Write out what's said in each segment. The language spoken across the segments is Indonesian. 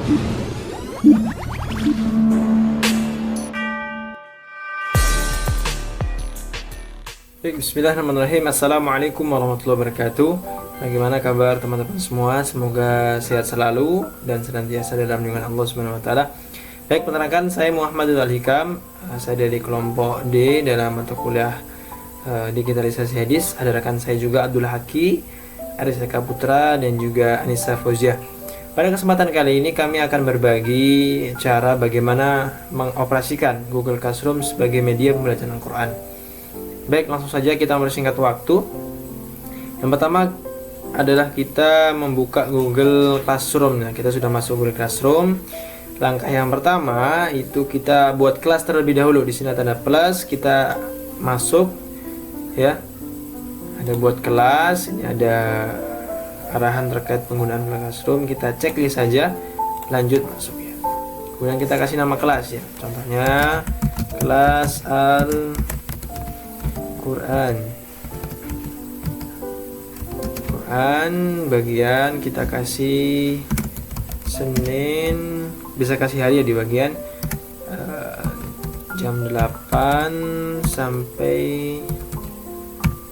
Baik, bismillahirrahmanirrahim. Assalamualaikum warahmatullahi wabarakatuh. Bagaimana kabar teman-teman semua? Semoga sehat selalu dan senantiasa dalam lindungan Allah Subhanahu wa taala. Baik, perkenalkan saya Muhammadul Al-Hikam. Saya dari kelompok D dalam mata kuliah digitalisasi hadis. Ada rekan saya juga Abdul Haki, Aris Eka Putra dan juga Anissa Fauziah. Pada kesempatan kali ini kami akan berbagi cara bagaimana mengoperasikan Google Classroom sebagai media pembelajaran Al-Quran. Baik, langsung saja kita mempersingkat waktu. Yang pertama adalah kita membuka Google Classroom. Nah, kita sudah masuk Google Classroom. Langkah yang pertama itu kita buat kelas terlebih dahulu. Di sini ada tanda plus, kita masuk ya. Ada buat kelas, ini ada arahan terkait penggunaan Google Classroom. Kita checklist saja, lanjut masuk ya. Kemudian kita kasih nama kelas ya. Contohnya kelas Quran bagian kita kasih Senin, bisa kasih hari ya di bagian jam 8 sampai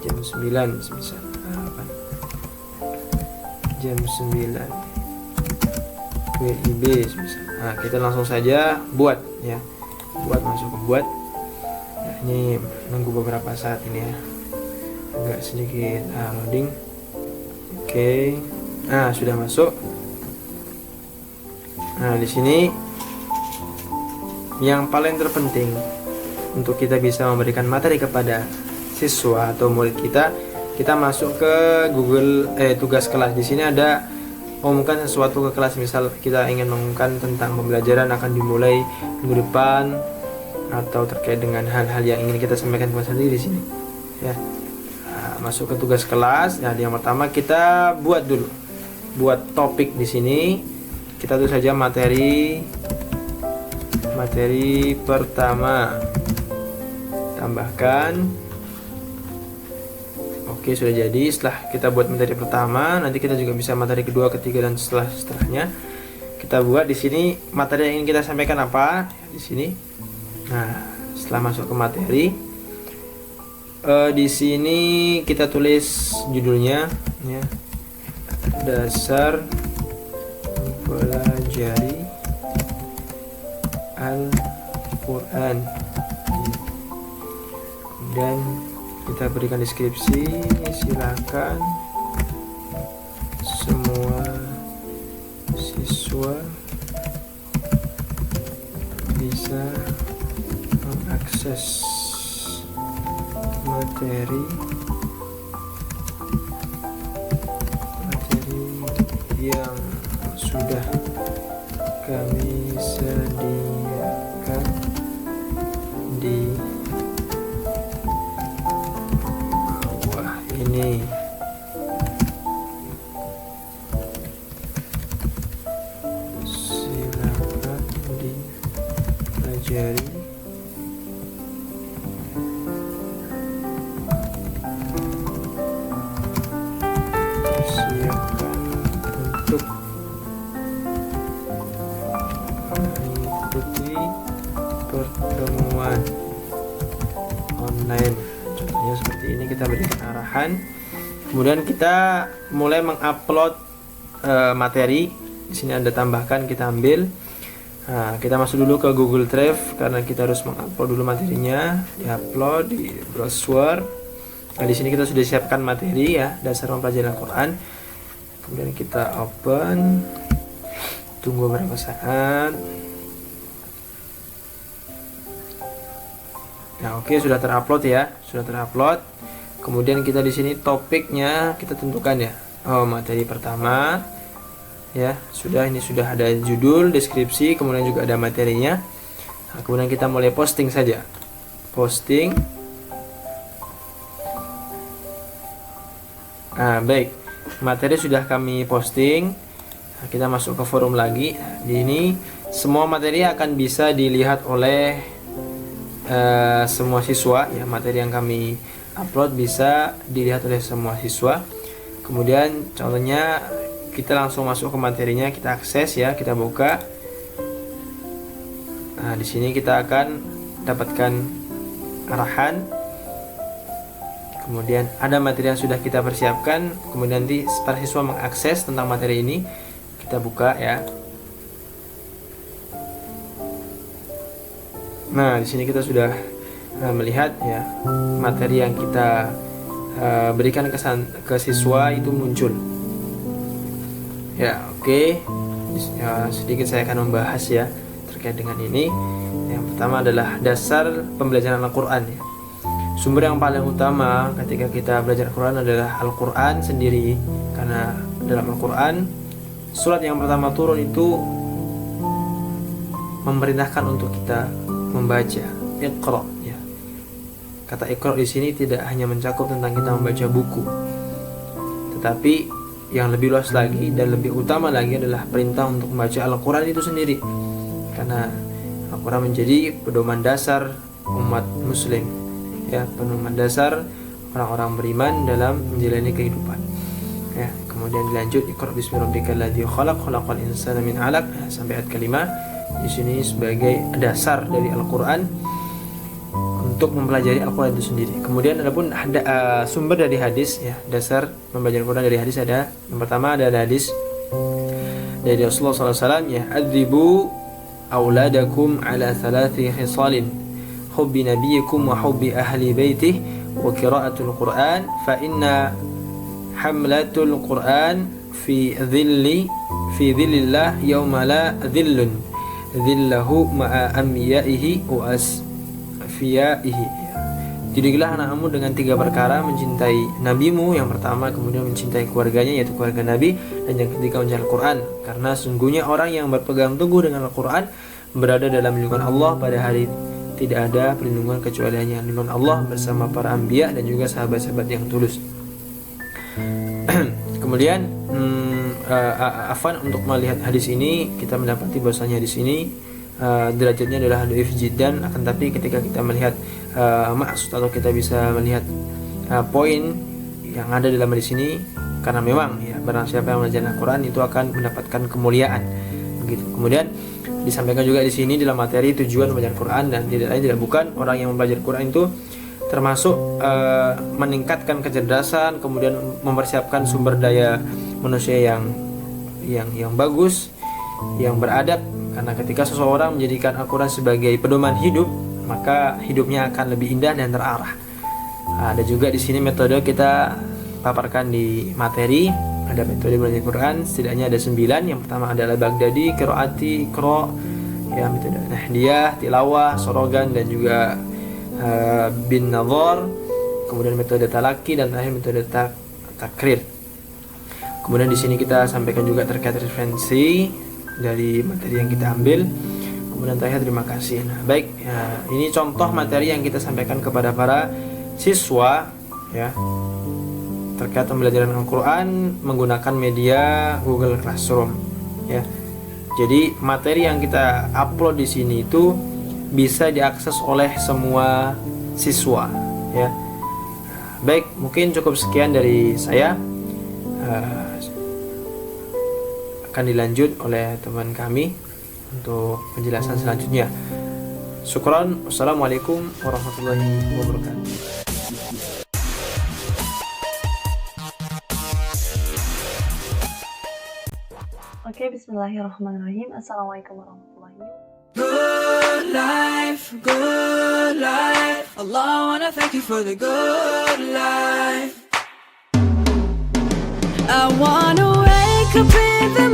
jam 9 semisal jam 9 WIB semisal. Nah, kita langsung saja buat ya, masuk ke buat. Ini nunggu beberapa saat ini ya, agak sedikit loading. Oke, nah sudah masuk. Nah, di sini yang paling terpenting untuk kita bisa memberikan materi kepada siswa atau murid kita, kita masuk ke Google tugas kelas. Di sini ada mengumumkan sesuatu ke kelas, misal kita ingin mengumumkan tentang pembelajaran akan dimulai minggu depan, atau terkait dengan hal-hal yang ingin kita sampaikan kepada sendiri di sini ya. Nah, masuk ke tugas kelas. Nah, yang pertama kita buat topik. Di sini kita tulis saja materi pertama, tambahkan. Oke, sudah jadi. Setelah kita buat materi pertama, nanti kita juga bisa materi kedua, ketiga dan setelahnya. Kita buat di sini materi yang ingin kita sampaikan apa di sini. Nah, setelah masuk ke materi, di sini kita tulis judulnya ya, dasar mempelajari Al-Quran, dan kita berikan deskripsi. Silakan semua siswa bisa mengakses materi yang sudah kami sediakan di bawah ini. Silakan dipelajari. Pertemuan online, contohnya seperti ini. Kita berikan arahan, kemudian kita mulai mengupload materi. Di sini ada tambahkan, kita ambil. Nah, kita masuk dulu ke Google Drive karena kita harus mengupload dulu materinya. Diupload di browser. Nah, di sini kita sudah siapkan materi ya, dasar mempelajari Al-Quran. Kemudian kita open, tunggu beberapa saat. Nah, oke, sudah terupload ya, sudah terupload. Kemudian kita di sini topiknya kita tentukan ya. Oh, materi pertama ya, sudah. Ini sudah ada judul, deskripsi, kemudian juga ada materinya. Nah, kemudian kita mulai posting saja. Posting. Nah, baik, materi sudah kami posting. Nah, kita masuk ke forum lagi. Di ini semua materi akan bisa dilihat oleh semua siswa ya. Materi yang kami upload bisa dilihat oleh semua siswa. Kemudian contohnya kita langsung masuk ke materinya, kita akses ya, kita buka. Nah, di sini kita akan dapatkan arahan. Kemudian ada materi yang sudah kita persiapkan. Kemudian nanti para siswa mengakses tentang materi ini. Kita buka ya. Nah, di sini kita sudah melihat ya materi yang kita berikan ke siswa itu muncul. Ya, oke. Sedikit saya akan membahas ya terkait dengan ini. Yang pertama adalah dasar pembelajaran Al-Quran ya. Sumber yang paling utama ketika kita belajar Al-Quran adalah Al-Quran sendiri. Karena dalam Al-Quran, surat yang pertama turun itu memerintahkan untuk kita membaca Iqra ya. Kata Iqra di sini tidak hanya mencakup tentang kita membaca buku, tetapi yang lebih luas lagi dan lebih utama lagi adalah perintah untuk membaca Al-Quran itu sendiri. Karena Al-Quran menjadi pedoman dasar umat muslim ya, pedoman dasar orang-orang beriman dalam menjalani kehidupan ya. Kemudian dilanjut Iqra bismi rabbikal ladzi khalaq khalaqal insana min 'alaq sampai ayat kelima. Di sini sebagai dasar dari Al-Quran untuk mempelajari Al-Quran itu sendiri. Kemudian adapun ada sumber dari hadis ya, dasar mempelajari Al-Quran dari hadis ada. Yang pertama ada hadis dari Rasulullah SAW ya, adzibu auladakum ala thalathi khisalin hubbi nabiyikum wa hubbi ahli baitih wa qiraatul Quran fa inna hamlatul Quran fi dhillillah yawma la dhillun dhillahu ma'a amyaihi wa asfiyaihi. Didiklah anakmu dengan 3 perkara: mencintai nabimu yang pertama, kemudian mencintai keluarganya yaitu keluarga nabi, dan yang ketiga mencintai Al-Quran. Karena sungguhnya orang yang berpegang teguh dengan Al-Quran berada dalam lindungan Allah pada hari tidak ada perlindungan kecuali hanya lindungan Allah bersama para anbiya dan juga sahabat-sahabat yang tulus. Kemudian untuk melihat hadis ini kita mendapati bahwasanya hadis ini derajatnya adalah dhaif jiddan, akan tapi ketika kita melihat maksud atau kita bisa melihat poin yang ada dalam hadis ini, karena memang ya barang siapa yang belajar Al-Quran itu akan mendapatkan kemuliaan begitu. Kemudian disampaikan juga di sini dalam materi tujuan belajar Quran, dan tidak lain tidak bukan orang yang belajar Quran itu termasuk meningkatkan kecerdasan, kemudian mempersiapkan sumber daya manusia yang bagus, yang beradab. Karena ketika seseorang menjadikan Al-Quran sebagai pedoman hidup, maka hidupnya akan lebih indah dan terarah. Ada juga di sini metode kita paparkan di materi. Ada metode belajar Quran, setidaknya ada 9. Yang pertama adalah Baghdadi, Qiraati, Iqra, ya, metode Nahdiyah, Tilawah, Sorogan, dan juga bin Nadhar. Kemudian metode Talaki, dan terakhir metode Takrir. Kemudian di sini kita sampaikan juga terkait referensi dari materi yang kita ambil. Kemudian terakhir terima kasih. Nah, baik, ya, ini contoh materi yang kita sampaikan kepada para siswa ya terkait pembelajaran Al-Quran menggunakan media Google Classroom ya. Jadi materi yang kita upload di sini itu bisa diakses oleh semua siswa ya. Baik, mungkin cukup sekian dari saya. Akan dilanjut oleh teman kami untuk penjelasan selanjutnya. Syukran. Wassalamualaikum warahmatullahi wabarakatuh. Oke, bismillahirrahmanirrahim. Assalamualaikum warahmatullahi wabarakatuh. Good life. Allah, wanna thank you for the good life. I wanna wake up in the